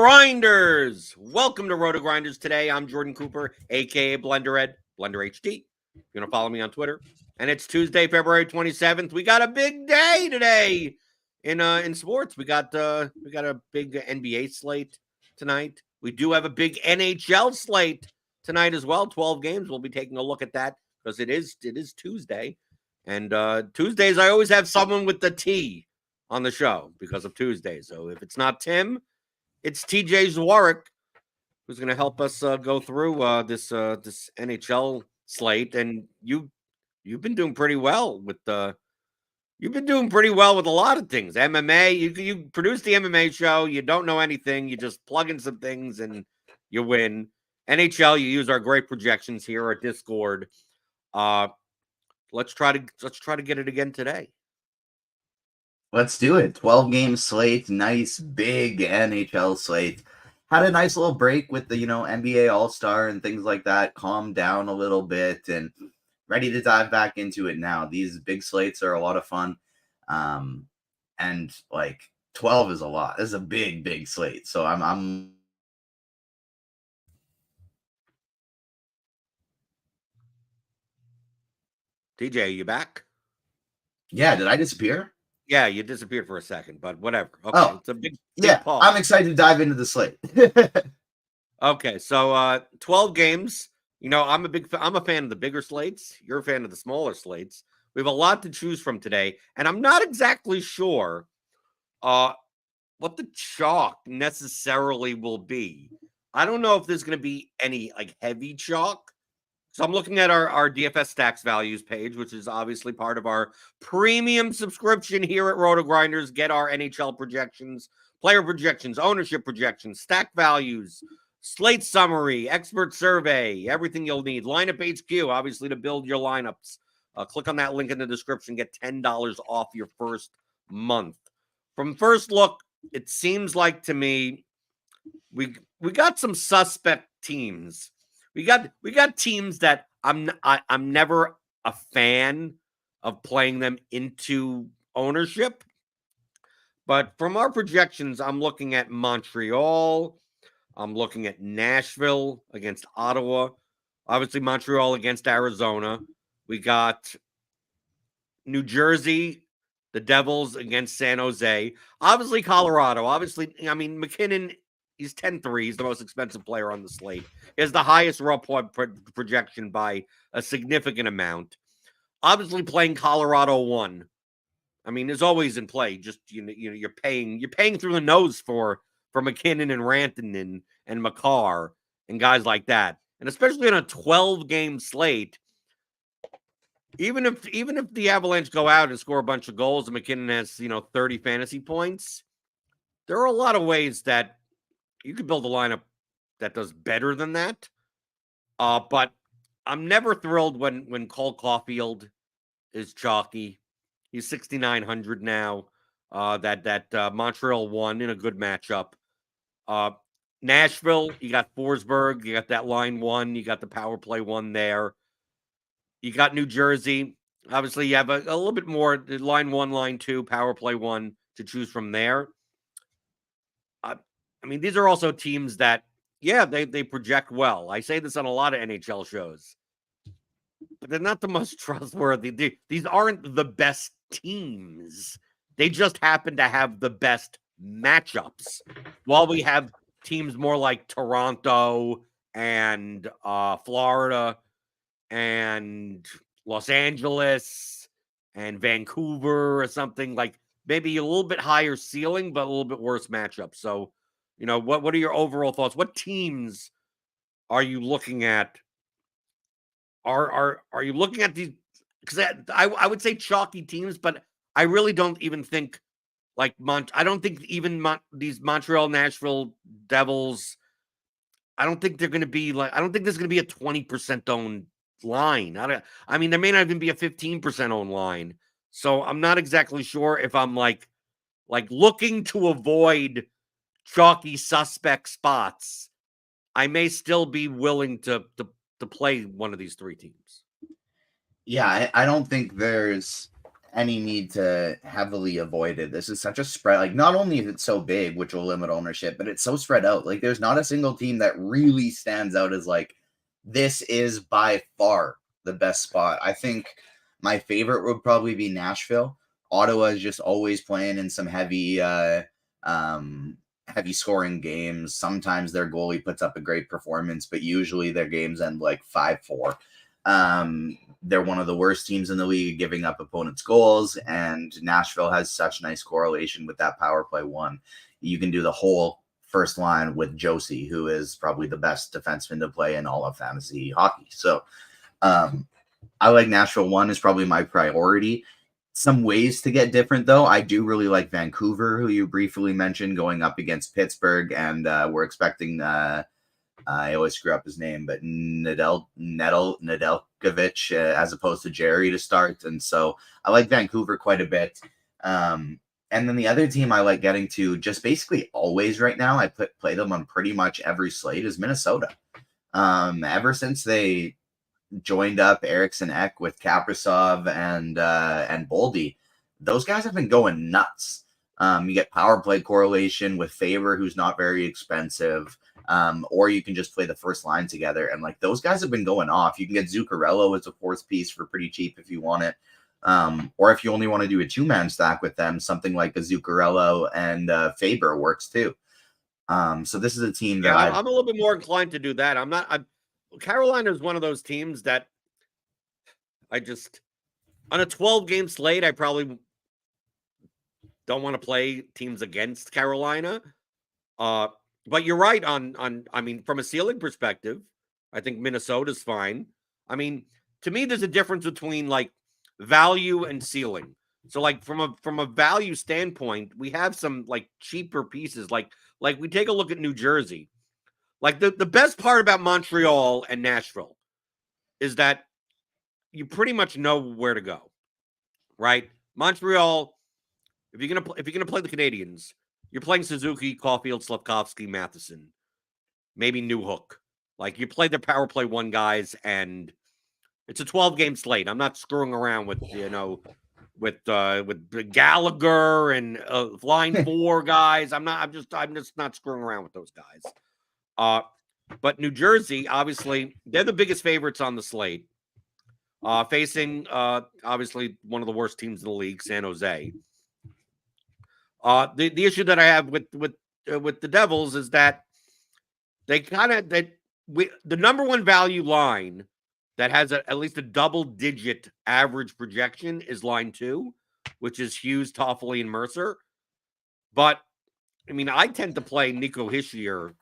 RotoGrinders! Welcome to RotoGrinders Today. I'm Jordan Cooper, a.k.a. BlenderHD, BlenderHD. You're going to follow me on Twitter. And it's Tuesday, February 27th. We got a big day today in sports. We got a big NBA slate tonight. We do have a big NHL slate tonight as well. 12 games. We'll be taking a look at that because it is Tuesday. And Tuesdays, I always have someone with the T on the show because of Tuesdays. So if it's not Tim, it's TJ ZWARYCH, who's going to help us go through this NHL slate. And you've been doing pretty well with a lot of things. MMA, you produce the MMA show. You don't know anything. You just plug in some things and you win. NHL, you use our great projections here at Discord. Let's try to get it again today. Let's do it. 12-game slate, nice big NHL slate. Had a nice little break with the, NBA All-Star and things like that. Calmed down a little bit and ready to dive back into it now. These big slates are a lot of fun. And 12 is a lot. This is a big slate. So I'm TJ, you back? Yeah, did I disappear? Yeah, you disappeared for a second, but whatever. Okay, it's a big pause. I'm excited to dive into the slate. Okay, so 12 games. I'm a fan of the bigger slates. You're a fan of the smaller slates. We have a lot to choose from today, and I'm not exactly sure what the chalk necessarily will be. I don't know if there's going to be any heavy chalk. So I'm looking at our DFS stacks values page, which is obviously part of our premium subscription here at RotoGrinders. Get our NHL projections, player projections, ownership projections, stack values, slate summary, expert survey, everything you'll need. Lineup HQ, obviously, to build your lineups. Click on that link in the description. Get $10 off your first month. From first look, it seems like to me we got some suspect teams. We got teams that I'm never a fan of playing them into ownership. But from our projections, I'm looking at Montreal. I'm looking at Nashville against Ottawa. Obviously, Montreal against Arizona. We got New Jersey, the Devils against San Jose. Obviously, Colorado. Obviously, McKinnon, he's 10-3. He's the most expensive player on the slate. He has the highest raw point projection by a significant amount. Obviously, playing Colorado 1. Is always in play. Just you're paying through the nose for McKinnon and Rantanen and Makar and guys like that. And especially on a 12-game slate, even if the Avalanche go out and score a bunch of goals and McKinnon has 30 fantasy points, there are a lot of ways that you could build a lineup that does better than that. But I'm never thrilled when Cole Caulfield is chalky. He's 6,900 now. That Montreal won in a good matchup. Nashville, you got Forsberg. You got that line 1. You got the power play 1 there. You got New Jersey. Obviously, you have a little bit more line 1, line 2, power play 1 to choose from there. These are also teams that, they project well. I say this on a lot of NHL shows, but they're not the most trustworthy. These aren't the best teams. They just happen to have the best matchups. While we have teams more like Toronto and Florida and Los Angeles and Vancouver or something, maybe a little bit higher ceiling, but a little bit worse matchup. So, what are your overall thoughts? What teams are you looking at? Are you looking at these? Because I would say chalky teams, but I really don't even think I don't think even these Montreal, Nashville Devils. I don't think they're going to be I don't think there's going to be a 20% owned line. There may not even be a 15% owned line. So I'm not exactly sure if I'm looking to avoid chalky suspect spots. I may still be willing to play one of these three teams. Yeah, I don't think there's any need to heavily avoid it. This is such a spread. Like, not only is it so big, which will limit ownership, but it's so spread out. Like, there's not a single team that really stands out as like, this is by far the best spot. I think my favorite would probably be Nashville. Ottawa is just always playing in some heavy scoring games. Sometimes their goalie puts up a great performance, but usually their games end like 5-4. They're one of the worst teams in the league giving up opponents' goals, and Nashville has such nice correlation with that power play one. You can do the whole first line with Josie, who is probably the best defenseman to play in all of fantasy hockey. So I like Nashville. One is probably my priority. Some ways to get different, though. I do really like Vancouver, who you briefly mentioned, going up against Pittsburgh, and we're expecting I always screw up his name, but Nedeljkovic as opposed to Jerry to start. And so I like Vancouver quite a bit. And then the other team I like getting to just basically always right now, I play them on pretty much every slate, is Minnesota. Ever since they joined up Eriksson Ek with Kaprizov and Boldy, those guys have been going nuts. You get power play correlation with Faber, who's not very expensive. Or you can just play the first line together. And like, those guys have been going off. You can get Zuccarello as a fourth piece for pretty cheap if you want it. Or if you only want to do a 2-man stack with them, something like a Zuccarello and Faber works too. So this is a team that I'm a little bit more inclined to do that. Carolina is one of those teams that I just, on a 12-game slate, I probably don't want to play teams against Carolina. But you're right on I mean, from a ceiling perspective, I think Minnesota's fine. I mean, to me, there's a difference between like value and ceiling. So like from a value standpoint, we have some like cheaper pieces. Like we take a look at New Jersey. Like the best part about Montreal and Nashville is that you pretty much know where to go, right? Montreal, if you're gonna play the Canadiens, you're playing Suzuki, Caulfield, Slavkovsky, Matheson, maybe Newhook. Like, you play the power play one guys, and it's a 12-game slate. I'm not screwing around with with Gallagher and line 4 guys. I'm just not screwing around with those guys. But New Jersey, obviously, they're the biggest favorites on the slate, facing obviously one of the worst teams in the league, San Jose. The issue that I have with the Devils is that the number one value line that has at least a double-digit average projection is line 2, which is Hughes, Toffoli, and Mercer. But I mean, I tend to play Nico Hischier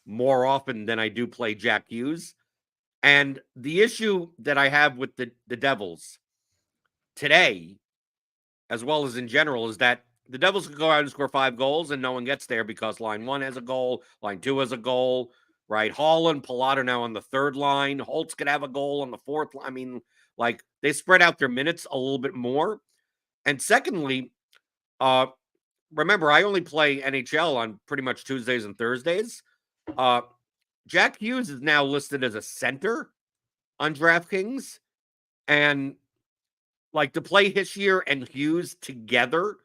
more often than I do play Jack Hughes. And the issue that I have with the Devils today, as well as in general, is that the Devils can go out and score 5 goals and no one gets there because line 1 has a goal, line 2 has a goal, right? Holland, Pilato now on the 3rd line. Holtz could have a goal on the 4th line. I mean, like, they spread out their minutes a little bit more. And secondly, remember, I only play NHL on pretty much Tuesdays and Thursdays. Jack Hughes is now listed as a center on DraftKings. And, like, to play Hischier and Hughes together,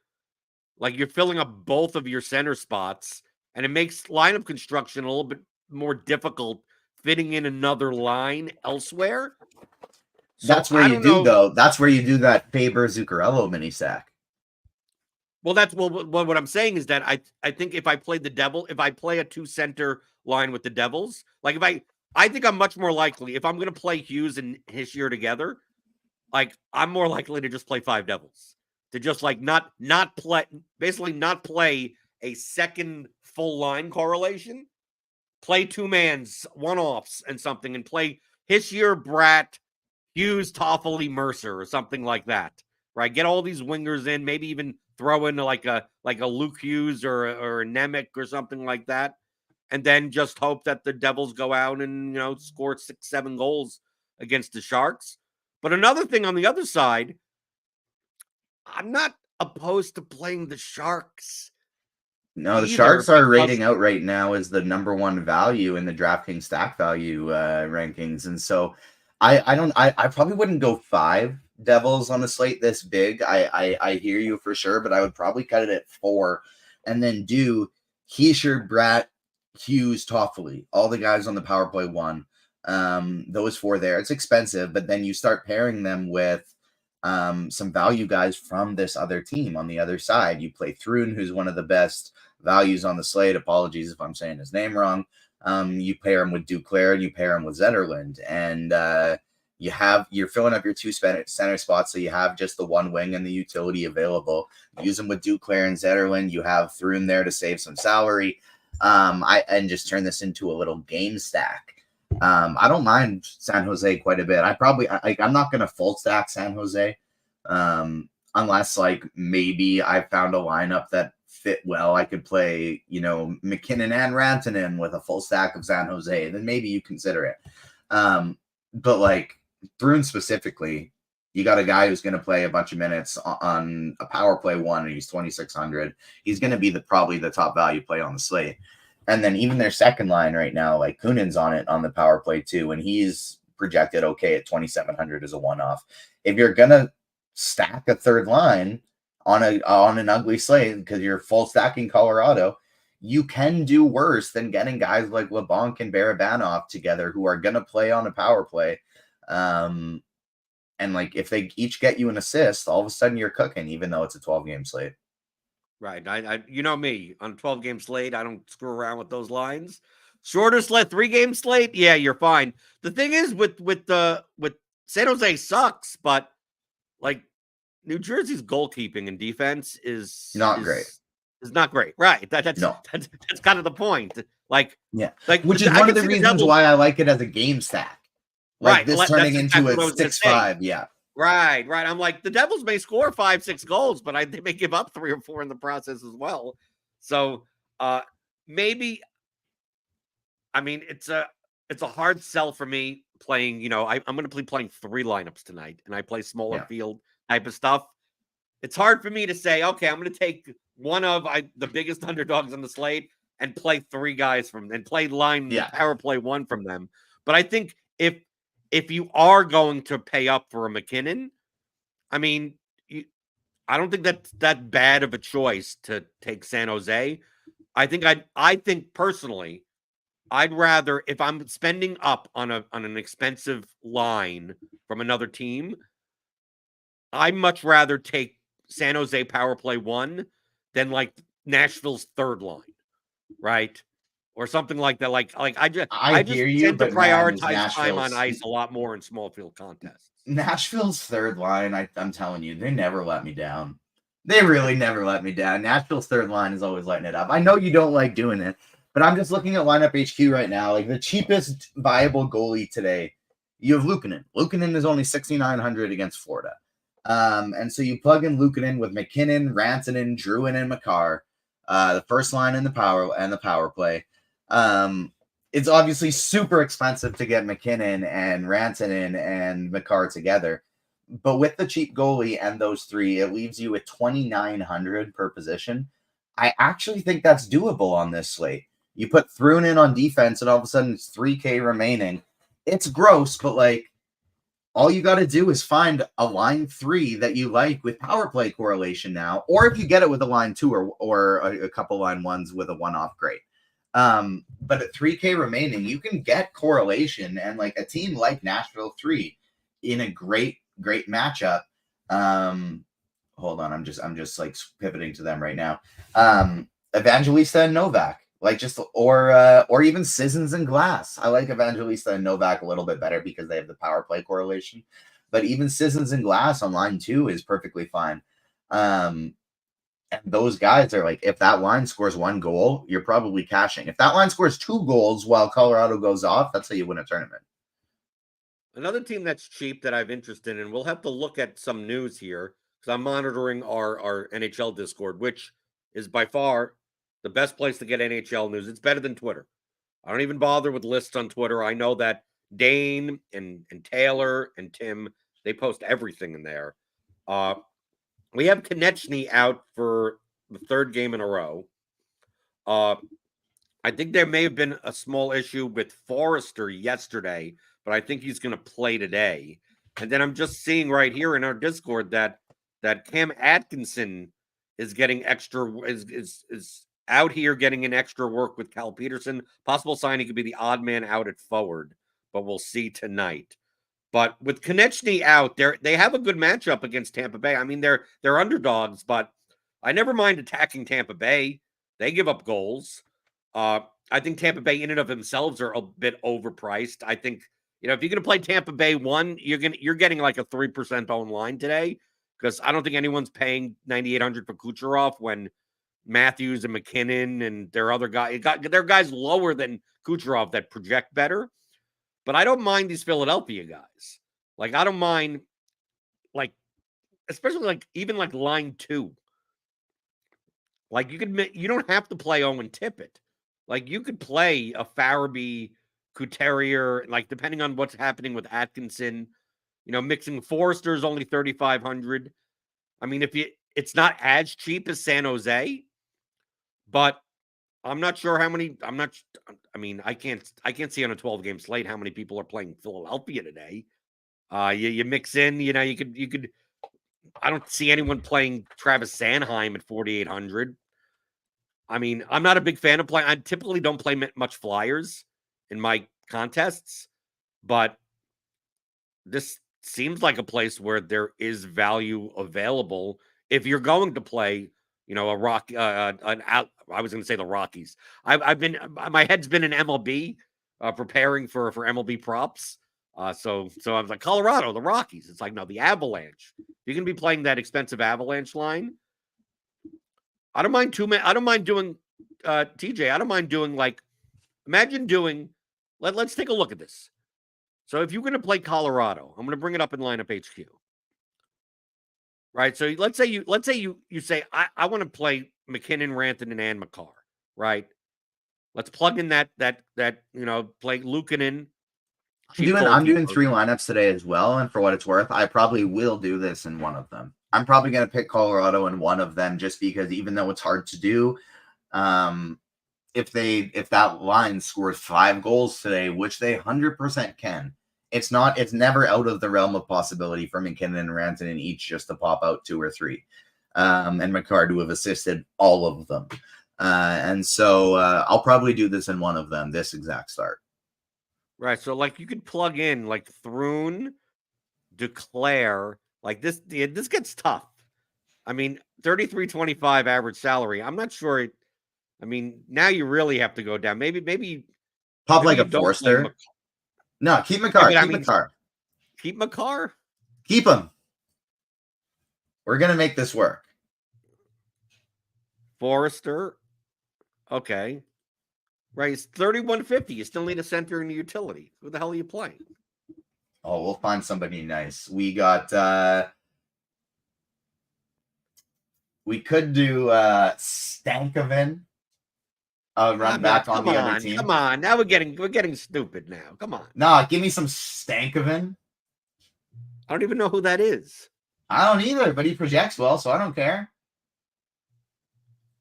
like, you're filling up both of your center spots, and it makes lineup construction a little bit more difficult fitting in another line elsewhere. So that's where you do, though. That's where you do that Faber Zuccarello mini sack. Well, what I'm saying is that I think if I play the Devil, if I play a 2-center line with the Devils, like I think I'm much more likely, if I'm going to play Hughes and Hischier together, like, I'm more likely to just play 5 Devils. To just like not play a second full line correlation, play 2-mans, 1-offs and something, and play Hischier, Bratt, Hughes, Toffoli, Mercer, or something like that. Right? Get all these wingers in, maybe even throw in like a Luke Hughes or a Nemec or something like that, and then just hope that the Devils go out and score 6-7 goals against the Sharks. But another thing on the other side, I'm not opposed to playing the Sharks. No, the Sharks are rating out right now as the number 1 value in the DraftKings stack value rankings. And so I probably wouldn't go 5 Devils on a slate this big, I hear you for sure, but I would probably cut it at 4 and then do Heischer, Bratt, Hughes, Toffoli, all the guys on the power play 1. Those 4 there. It's expensive, but then you start pairing them with some value guys from this other team on the other side. You play Thrun, who's one of the best values on the slate. Apologies if I'm saying his name wrong. You pair him with Duclair and you pair him with Zetterlund, and you're filling up your 2 center spots, so you have just the 1 wing and the utility available. Use them with Duclair and Zetterlund. You have Thrun there to save some salary. And just turn this into a little game stack. I don't mind San Jose quite a bit. I'm not going to full stack San Jose, unless like maybe I found a lineup that fit well. I could play, McKinnon and Rantanen with a full stack of San Jose. Then maybe you consider it. But like Thrun specifically, you got a guy who's going to play a bunch of minutes on a power play 1, and he's 2,600. He's going to be probably the top value play on the slate. And then even their second line right now, like Kunin's on it on the power play 2, and he's projected okay at 2,700 as a one-off. If you're going to stack a third line on an ugly slate because you're full stacking Colorado, you can do worse than getting guys like LeBlanc and Barabanov together who are going to play on a power play. And like if they each get you an assist, all of a sudden you're cooking, even though it's a 12-game slate. Right. I you know me, on a 12-game slate, I don't screw around with those lines. Shorter slate, 3-game slate, yeah, you're fine. The thing is with San Jose sucks, but like New Jersey's goalkeeping and defense is great. Is not great. Right. That's kind of the point. Like, yeah. Like which is one of the reasons why I like it as a game stack. Like this turning into a 6-5. Yeah. Right. I'm like, the Devils may score 5-6 goals, but they may give up 3 or 4 in the process as well. So maybe, I mean, it's a hard sell for me playing, I'm going to be playing 3 lineups tonight, and I play smaller field type of stuff. It's hard for me to say, okay, I'm going to take one of the biggest underdogs on the slate and play 3 guys and play power play 1 from them. But I think if you are going to pay up for a McKinnon, I mean, I don't think that's that bad of a choice to take San Jose. I think personally, I'd rather, if I'm spending up on an expensive line from another team, I'd much rather take San Jose power play 1 than like Nashville's third line, right? Or something like that. I just tend to prioritize time on ice a lot more in small field contests. Nashville's third line, I'm telling you, they never let me down. They really never let me down. Nashville's third line is always lighting it up. I know you don't like doing it, but I'm just looking at lineup HQ right now. Like the cheapest viable goalie today, you have Luukkonen. Luukkonen is only 6,900 against Florida. And so you plug in Luukkonen with McKinnon, Rantanen, Drouin, and Makar. The first line in the power play. It's obviously super expensive to get McKinnon and Rantanen and Makar together, but with the cheap goalie and those 3, it leaves you with 2,900 per position. I actually think that's doable on this slate. You put Thrun in on defense, and all of a sudden it's 3K remaining. It's gross, but like all you got to do is find a line 3 that you like with power play correlation now, or if you get it with a line 2 or a couple line 1s with a one-off, great. But at 3K remaining, you can get correlation, and like a team like Nashville 3 in a great matchup. Hold on, I'm just like pivoting to them right now. Evangelista and Novak, like or even Sissons and Glass. I like Evangelista and Novak a little bit better because they have the power play correlation, but even Sissons and Glass on line 2 is perfectly fine. And those guys are like, if that line scores 1 goal, you're probably cashing. If that line scores 2 goals while Colorado goes off, that's how you win a tournament. Another team that's cheap that I've interested in, we'll have to look at some news here because I'm monitoring our NHL Discord, which is by far the best place to get NHL news. It's better than Twitter. I don't even bother with lists on Twitter. I know that Dane and Taylor and Tim, they post everything in there. We have Konechny out for the 3rd game in a row. I think there may have been a small issue with Forrester yesterday, but I think he's going to play today. And then I'm just seeing right here in our Discord that Cam Atkinson is getting extra is out here getting an extra work with Cal Peterson. Possible sign he could be the odd man out at forward, but we'll see tonight. But with Konechny out, they have a good matchup against Tampa Bay. I mean, they're underdogs, but I never mind attacking Tampa Bay. They give up goals. I think Tampa Bay in and of themselves are a bit overpriced. I think, if you're going to play Tampa Bay 1, you're getting like a 3% own line today, because I don't think anyone's paying $9,800 for Kucherov when Matthews and McKinnon and their other guys, they're guys lower than Kucherov that project better. But I don't mind these Philadelphia guys. Like, I don't mind, like, especially like even like line 2. Like, you don't have to play Owen Tippett. Like, you could play a Farabee, Couturier, like, depending on what's happening with Atkinson. Mixing Forrester's only $3,500. I mean, it's not as cheap as San Jose, but I'm not sure how many. I can't see on a 12-game slate how many people are playing Philadelphia today. You mix in, you could. I don't see anyone playing Travis Sanheim at 4,800. I mean, I'm not a big fan of playing. I typically don't play much Flyers in my contests, but this seems like a place where there is value available if you're going to play, a rock. I was going to say the Rockies. My head's been in MLB, preparing for MLB props. So I was like, Colorado, the Rockies. It's like, no, the Avalanche. You're going to be playing that expensive Avalanche line. I don't mind I don't mind doing TJ. I don't mind doing imagine doing. Let's take a look at this. So if you're going to play Colorado, I'm going to bring it up in lineup HQ. Right. So let's say you say I want to play McKinnon, Rantanen, and Makar. Right. Let's plug in that play Luukkonen. I'm doing 3 lineups today as well, and for what it's worth, I probably will do this in one of them. I'm probably going to pick Colorado in one of them, just because even though it's hard to do, if that line scores 5 goals today, which they 100% can, it's never out of the realm of possibility for McKinnon and Rantanen each just to pop out 2 or 3, and Makar to have assisted all of them. And so I'll probably do this in one of them, this exact start. Right. So you could plug in Thrun, Declare, this. This gets tough. I mean, 33.25 average salary. I'm not sure. Now you really have to go down. Maybe pop like a Forster. No, keep Makar. Makar. Keep Makar. Keep him. We're gonna make this work. Forrester. Okay. Right, it's 31.50. You still need a center and a utility. Who the hell are you playing? Oh, we'll find somebody nice. We got we could do Stankoven. Run back on the other team. Come on. Now we're getting stupid now. Come on. Nah, give me some Stankoven. I don't even know who that is. I don't either, but he projects well, so I don't care.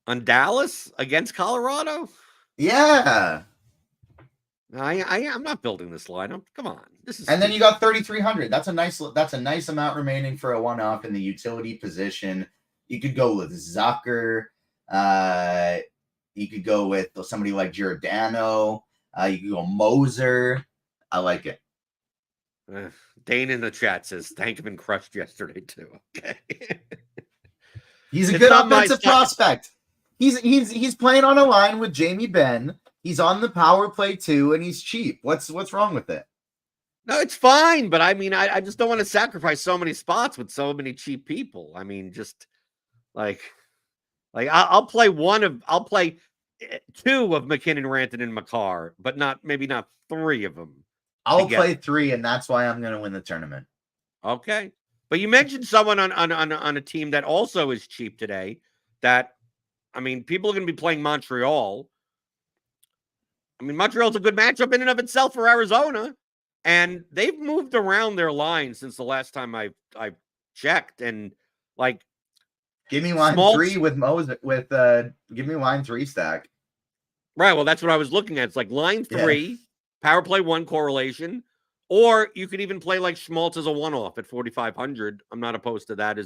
On Dallas against Colorado? Yeah. I'm not building this lineup. Come on. And then you got 3,300. That's a nice amount remaining for a one-off in the utility position. You could go with Zucker. You could go with somebody like Giordano. You could go Moser. I like it. Dane in the chat says Stankoven crushed yesterday too. Okay. He's a good offensive prospect. He's playing on a line with Jamie Benn. He's on the power play too, and he's cheap. What's wrong with it? No, it's fine, but I just don't want to sacrifice so many spots with so many cheap people. Just I'll play 2 of McKinnon, Rantanen, and Makar, but maybe not 3 of them. I'll play 3, and that's why I'm going to win the tournament. Okay, but you mentioned someone on a team that also is cheap today. That people are going to be playing Montreal. Montreal's a good matchup in and of itself for Arizona, and they've moved around their line since the last time I've checked. And give me line 3 with Moses. Give me line 3 stack. Right. Well, that's what I was looking at. It's line 3, power play 1 correlation, Or you could even play like Schmaltz as a one-off at 4,500. I'm not opposed to that.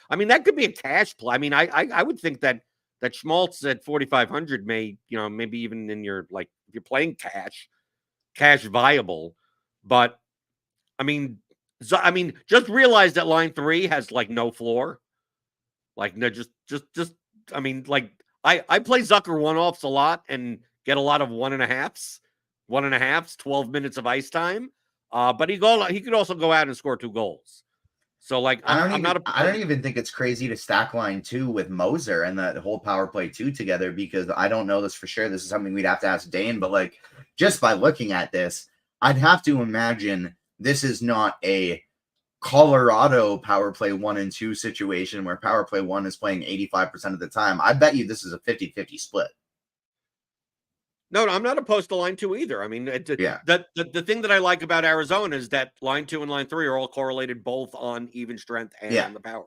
I mean, that could be a cash play. I mean, I would think that Schmaltz at 4,500 may, maybe even in your, like, if you're playing cash viable. But I mean, just realize that line 3 has like no floor. Like, no, just. I mean, like, I play Zucker one-offs a lot and get a lot of 1.5s, 12 minutes of ice time. But he could also go out and score 2 goals. So, like, I don't even think it's crazy to stack line 2 with Moser and that whole power play 2 together, because I don't know this for sure. This is something we'd have to ask Dane, but like, just by looking at this, I'd have to imagine this is not a Colorado power play 1 and 2 situation where power play 1 is playing 85% of the time. I bet you this is a 50-50 split. No, I'm not opposed to line 2 either. I mean, the thing that I like about Arizona is that line 2 and line 3 are all correlated both on even strength and on the power.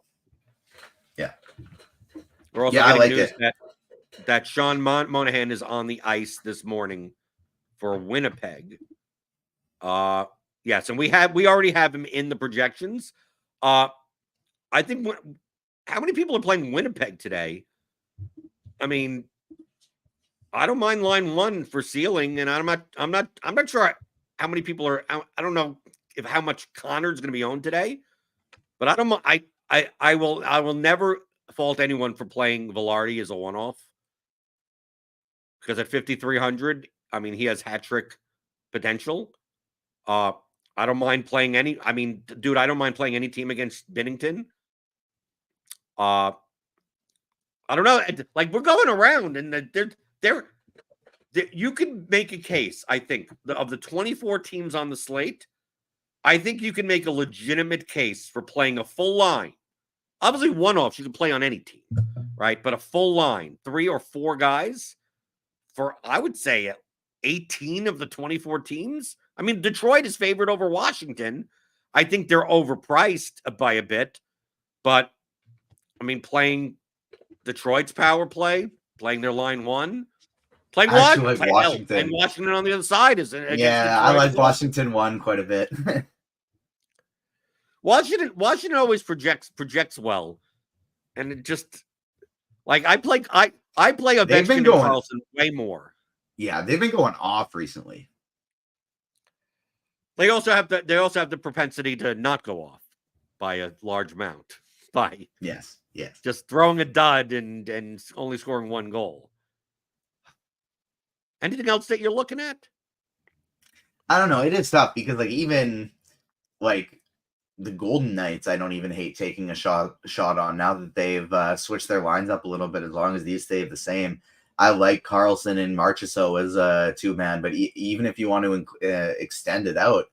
Yeah. We're also getting news that Sean Monahan is on the ice this morning for Winnipeg. Yes, and we already have him in the projections. I think how many people are playing Winnipeg today? I mean, I don't mind line 1 for ceiling, and I'm not sure how many people are. I don't know how much Connor's going to be owned today, but I will never fault anyone for playing Velarde as a one-off, because at 5,300, I mean, he has hat trick potential. I don't mind playing any. I mean, dude, I don't mind playing any team against Binnington. I don't know. Like, we're going around, and you can make a case, I think, of the 24 teams on the slate. I think you can make a legitimate case for playing a full line. Obviously, one-offs you can play on any team, right? But a full line, 3 or 4 guys for, I would say, 18 of the 24 teams. I mean, Detroit is favored over Washington. I think they're overpriced by a bit. But, I mean, playing Detroit's power play, playing their line 1, playing what? Like Washington. And Washington on the other side is against Detroit. I like Washington 1 quite a bit. Washington always projects well, and it just, like, I play Ovechkin and Carlson way more. Yeah, they've been going off recently. They also have the propensity to not go off by a large amount. Yes. Just throwing a dud and only scoring 1 goal. Anything else that you're looking at? I don't know. It is tough because, like, even like the Golden Knights, I don't even hate taking a shot on now that they've switched their lines up a little bit. As long as these stay the same, I like Carlson and Marchessault as a 2-man. But even if you want to extend it out,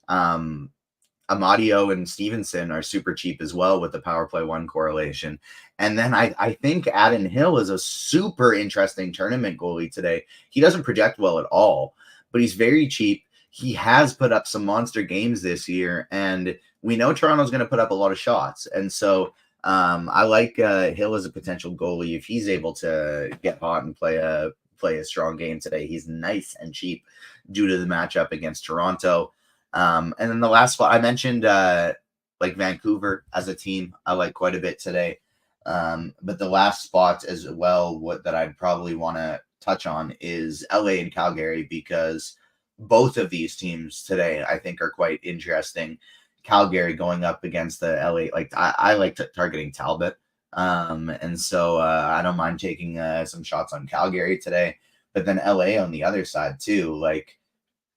Amadio and Stevenson are super cheap as well with the power play 1 correlation. And then I think Adin Hill is a super interesting tournament goalie today. He doesn't project well at all, but he's very cheap. He has put up some monster games this year, and we know Toronto's going to put up a lot of shots. And so I like Hill as a potential goalie if he's able to get hot and play a strong game today. He's nice and cheap due to the matchup against Toronto. And then the last spot I mentioned, like Vancouver as a team, I like quite a bit today. But the last spot as well, that I'd probably want to touch on is LA and Calgary, because both of these teams today, I think, are quite interesting. Calgary going up against the LA, like I like targeting Talbot. And so I don't mind taking some shots on Calgary today, but then LA on the other side too. Like,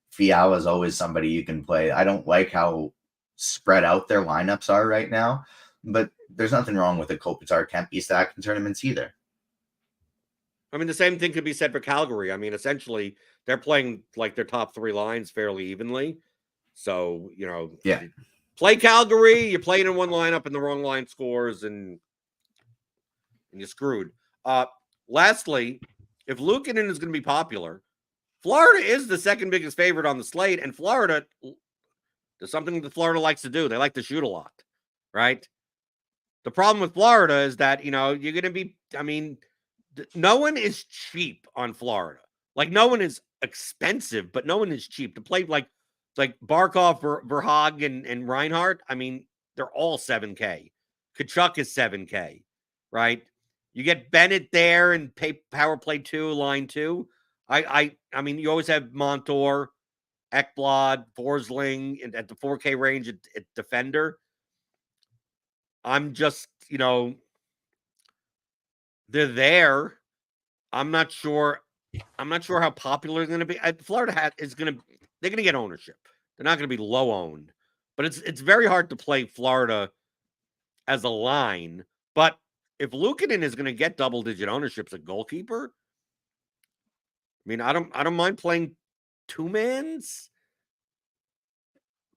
Fiala is always somebody you can play. I don't like how spread out their lineups are right now, but there's nothing wrong with a Kopitar Kempe stack in tournaments either. I mean, the same thing could be said for Calgary. I mean, essentially, they're playing like their top 3 lines fairly evenly. So, play Calgary, you play it in one lineup and the wrong line scores, and you're screwed. Lastly, if Luukkonen is going to be popular, Florida is the second biggest favorite on the slate, and Florida, there's something that Florida likes to do. They like to shoot a lot, right? The problem with Florida is that, you're going to be, I mean, no one is cheap on Florida. Like, no one is expensive, but no one is cheap. To play, like, It's like Barkov, Verhaag, and Reinhardt. I mean, they're all 7K. Kachuk is 7K, right? You get Bennett there and pay power play 2, line 2. I mean, you always have Montour, Ekblad, Forsling at the 4K range at defender. I'm just, they're there. I'm not sure how popular they're going to be. Florida is going to, they're going to get ownership. They're not going to be low owned, but it's very hard to play Florida as a line. But if Luukkonen is going to get double digit ownerships at goalkeeper, I mean, I don't mind playing 2-mans.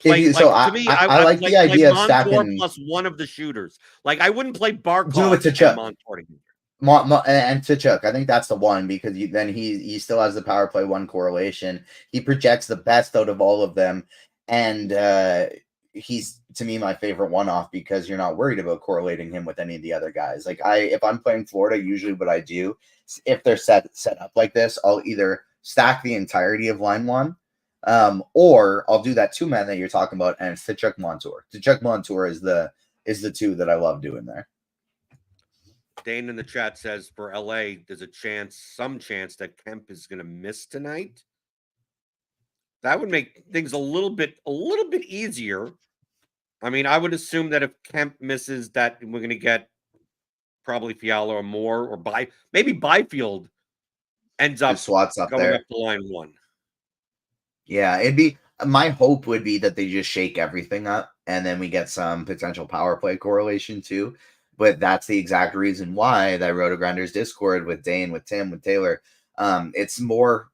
I like the idea of Montour stacking plus one of the shooters. Like I wouldn't play Barkov do it to Chuck. Montour. And Tkachuk, I think that's the one because then he still has the power play 1 correlation. He projects the best out of all of them, and he's to me my favorite one-off because you're not worried about correlating him with any of the other guys. Like if I'm playing Florida, usually what I do if they're set up like this, I'll either stack the entirety of line 1. Or I'll do that 2-man that you're talking about, and it's Tkachuk Montour. Tkachuk Montour is the 2 that I love doing there. Dane in the chat says for LA, there's some chance that Kemp is going to miss tonight. That would make things a little bit easier. I mean, I would assume that if Kemp misses, that we're going to get probably Fiala or Moore or maybe Byfield ends up swats up going there up to line 1. Yeah, it'd be my hope would be that they just shake everything up and then we get some potential power play correlation too. But that's the exact reason why that RotoGrinders Discord with Dane, with Tim, with Taylor, it's more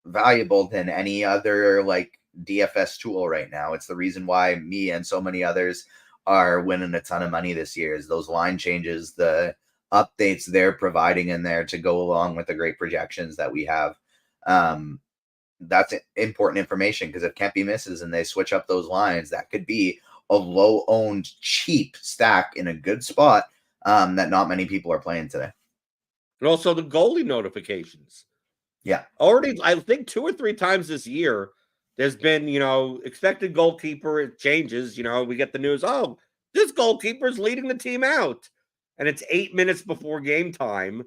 valuable than any other like DFS tool right now. It's the reason why me and so many others are winning a ton of money this year is those line changes, the updates they're providing in there to go along with the great projections that we have. That's important information because if Kempy misses and they switch up those lines, that could be a low-owned, cheap stack in a good spot that not many people are playing today. And also the goalie notifications. Yeah. Already, I think 2 or 3 times this year, there's been, expected goalkeeper changes. We get the news, oh, this goalkeeper's leading the team out. And it's 8 minutes before game time.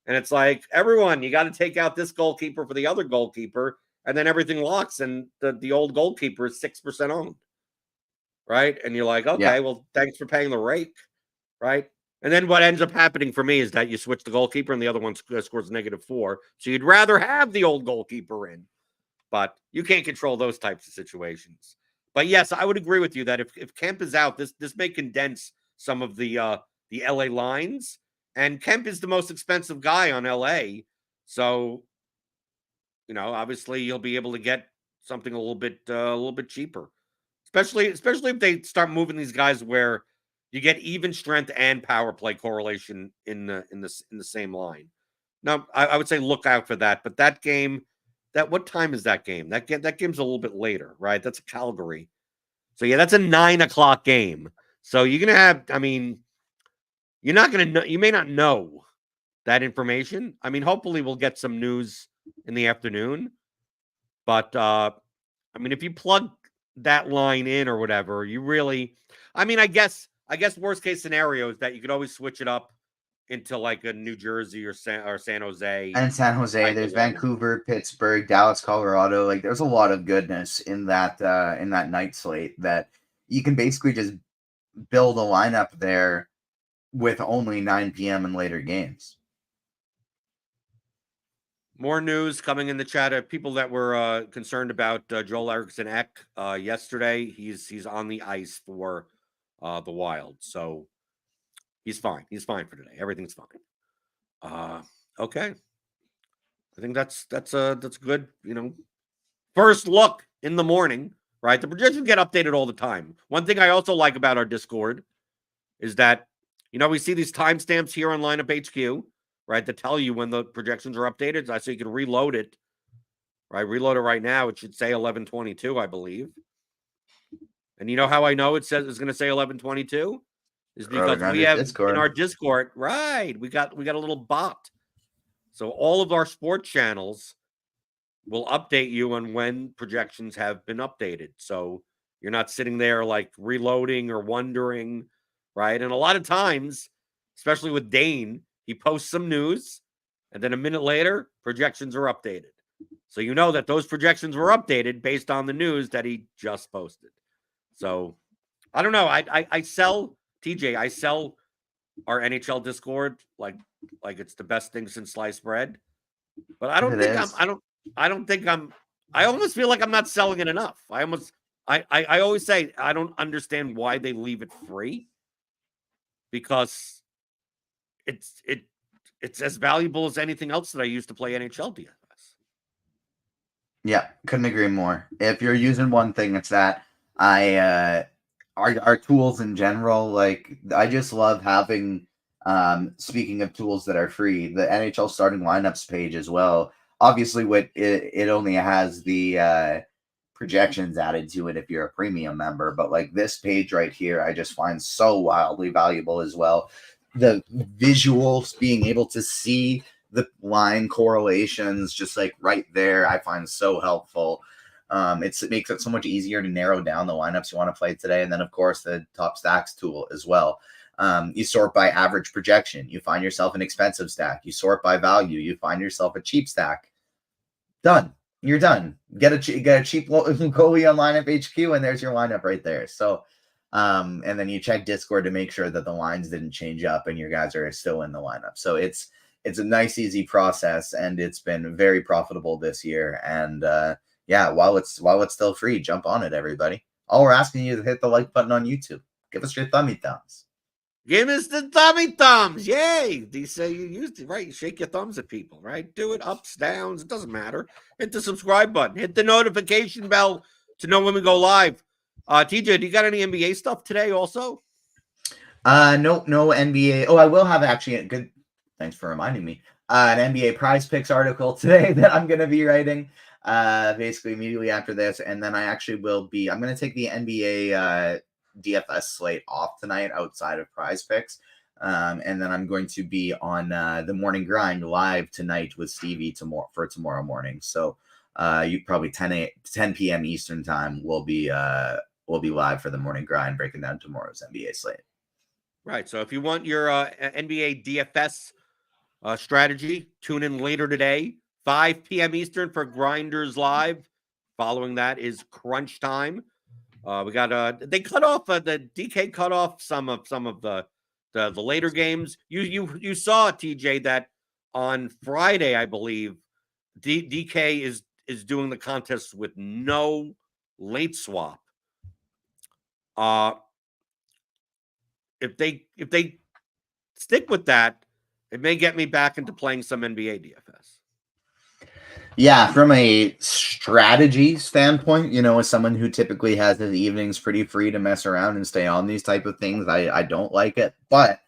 And it's like, everyone, you got to take out this goalkeeper for the other goalkeeper. And then everything locks and the old goalkeeper is 6% owned. Right? And you're like, okay, well, thanks for paying the rake. Right? And then what ends up happening for me is that you switch the goalkeeper and the other one scores -4. So you'd rather have the old goalkeeper in. But you can't control those types of situations. But yes, I would agree with you that if Kemp is out, this may condense some of the LA lines. And Kemp is the most expensive guy on LA. So, obviously you'll be able to get something a little bit cheaper. Especially if they start moving these guys where you get even strength and power play correlation in the same line. Now, I would say look out for that. But that game, what time is that game? That game's a little bit later, right? That's Calgary. So yeah, that's a 9:00 game. So you're gonna have. I mean, you're not gonna know. You may not know that information. I mean, hopefully we'll get some news in the afternoon. But I mean, if you plug that line in or whatever, you really. I mean, I guess worst case scenario is that you could always switch it up into like a New Jersey or San Jose. And San Jose, there's Vancouver, Pittsburgh, Dallas, Colorado. Like there's a lot of goodness in that night slate that you can basically just build a lineup there with only 9 p.m. and later games. More news coming in the chat. People that were concerned about Joel Eriksson Ek yesterday. He's on the ice for the Wild, so he's fine. He's fine for today. Everything's fine. Okay. I think that's good. First look in the morning, right? The projections get updated all the time. One thing I also like about our Discord is that we see these timestamps here on Lineup HQ, right? That tell you when the projections are updated, so you can reload it. Right, reload it right now. It should say 11:22, I believe. And you know how I know it's going to say 11:22 is because we have in our Discord, right? We got a little bot. So all of our sport channels will update you on when projections have been updated. So you're not sitting there like reloading or wondering, right? And a lot of times, especially with Dane, he posts some news and then a minute later, projections are updated. So you know that those projections were updated based on the news that he just posted. So I don't know. I sell TJ. I sell our NHL Discord like it's the best thing since sliced bread. But I don't It think is. I don't think I'm. I almost feel like I'm not selling it enough. I always say I don't understand why they leave it free, because it's it it's as valuable as anything else that I used to play NHL DFS. Yeah, couldn't agree more. If you're using one thing, it's that. Our tools in general, like I just love having. Speaking of tools that are free, the NHL starting lineups page as well. Obviously, what it only has the projections added to it if you're a premium member, but like this page right here, I just find so wildly valuable as well. The visuals, being able to see the line correlations just like right there, I find so helpful. It makes it so much easier to narrow down the lineups you want to play today. And then, of course, the top stacks tool as well. You sort by average projection. You find yourself an expensive stack. You sort by value. You find yourself a cheap stack. Done. You're done. Get a cheap goalie on lineup HQ, and there's your lineup right there. So, and then you check Discord to make sure that the lines didn't change up and your guys are still in the lineup. So it's a nice, easy process, and it's been very profitable this year. And yeah, while it's still free, jump on it, everybody. All we're asking you is hit the like button on YouTube. Give us your thummy thumbs. Give us the thummy thumbs. Yay. They say you used it, right? You shake your thumbs at people, right? Do it ups, downs. It doesn't matter. Hit the subscribe button. Hit the notification bell to know when we go live. TJ, do you got any NBA stuff today also? No NBA. Oh, I will have actually a good. Thanks for reminding me. An NBA Prize Picks article today that I'm going to be writing. Basically immediately after this, and then I actually will be. I'm going to take the NBA DFS slate off tonight outside of Prize Picks, and then I'm going to be on the Morning Grind live tonight with Stevie tomorrow morning. So you probably 10 p.m. Eastern time will be live for the Morning Grind, breaking down tomorrow's NBA slate. Right. So if you want your NBA DFS strategy, tune in later today, 5 p.m. Eastern for Grinders Live. Following that is Crunch Time. We got they cut off the DK cut off some of the later games. You saw, TJ, that on Friday, I believe, DK is doing the contest with no late swap. If they stick with that, it may get me back into playing some NBA DFS. Yeah, from a strategy standpoint, as someone who typically has his evenings pretty free to mess around and stay on these type of things, I don't like it. But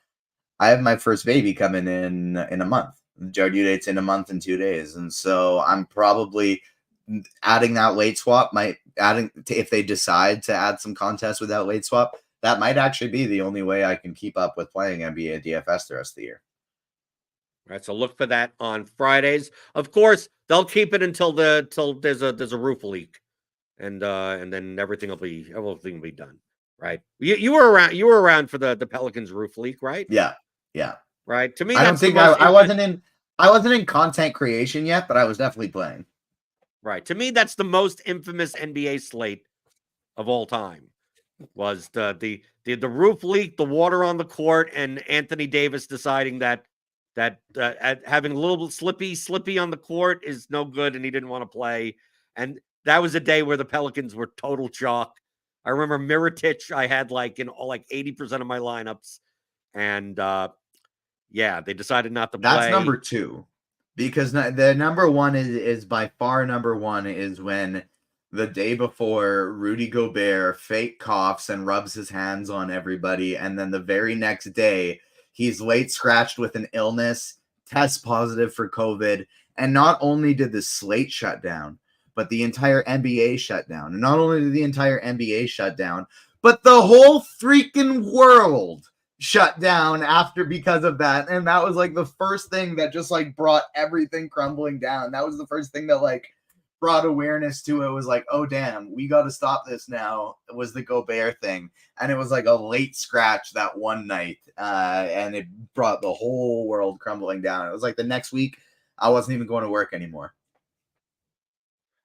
I have my first baby coming in a month. Our due date's in a month and 2 days, and so I'm probably adding that late swap. If they decide to add some contests without late swap, that might actually be the only way I can keep up with playing NBA DFS the rest of the year. All right, so look for that on Fridays. Of course, they'll keep it until there's a roof leak, and then everything will be done. Right? You were around for the Pelicans roof leak, right? Yeah. Right. To me, I don't think I wasn't in content creation yet, but I was definitely playing. Right. To me, that's the most infamous NBA slate of all time. Was the roof leak, the water on the court, and Anthony Davis deciding that having a little slippy on the court is no good, and he didn't want to play. And that was a day where the Pelicans were total chalk. I remember Mirotic, I had in 80% of my lineups, and yeah, they decided not to play. That's number 2, because the number 1 is by far number 1 is when the day before Rudy Gobert fake coughs and rubs his hands on everybody, and then the very next day he's late scratched with an illness, tests positive for COVID, and not only did the slate shut down, but the entire NBA shut down. And not only did the entire NBA shut down, but the whole freaking world shut down because of that. And that was the first thing that just brought everything crumbling down. That was the first thing that brought awareness to it. Was like, oh damn, we got to stop this now. It was the Gobert thing, and it was like a late scratch that one night, and it brought the whole world crumbling down. It was like the next week, I wasn't even going to work anymore.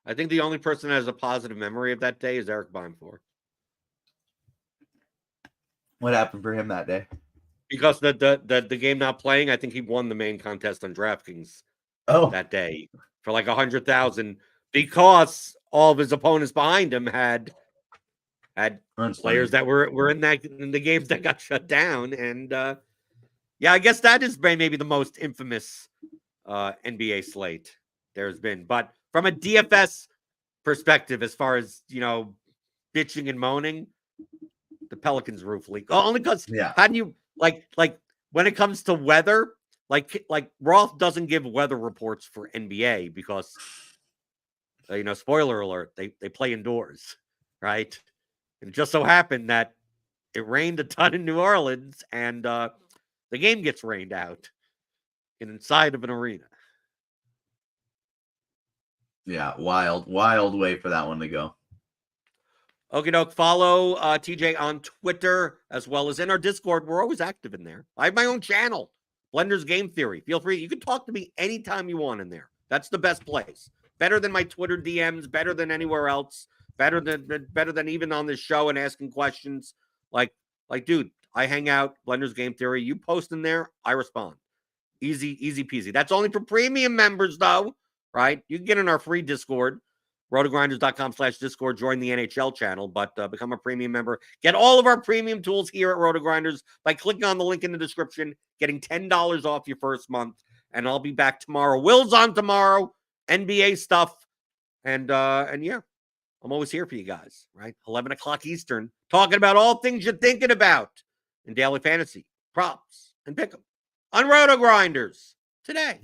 I think the only person that has a positive memory of that day is Eric Beinfor. What happened for him that day? Because the game not playing, I think he won the main contest on DraftKings that day for like 100,000 because all of his opponents behind him had players that were in the games that got shut down. And yeah, I guess that is maybe the most infamous NBA slate there's been. But from a DFS perspective, as far as, you know, bitching and moaning, the Pelicans roof leak. Only because how do you like when it comes to weather, like Roth doesn't give weather reports for NBA because you know, spoiler alert, they play indoors, right? And it just so happened that it rained a ton in New Orleans and the game gets rained out inside of an arena. Yeah, wild way for that one to go. Okie doke. Follow TJ on Twitter as well as in our Discord. We're always active in there. I have my own channel, Blender's Game Theory. Feel free. You can talk to me anytime you want in there. That's the best place. Better than my Twitter DMs. Better than anywhere else. Better than even on this show and asking questions. Like, dude, I hang out. Blender's Game Theory. You post in there, I respond. Easy peasy. That's only for premium members, though. Right? You can get in our free Discord. RotoGrinders.com/Discord. Join the NHL channel, but become a premium member. Get all of our premium tools here at RotoGrinders by clicking on the link in the description, getting $10 off your first month. And I'll be back tomorrow. Will's on tomorrow. NBA stuff. And yeah, I'm always here for you guys, right? 11 o'clock Eastern, talking about all things you're thinking about in daily fantasy, props, and pick 'em on RotoGrinders today.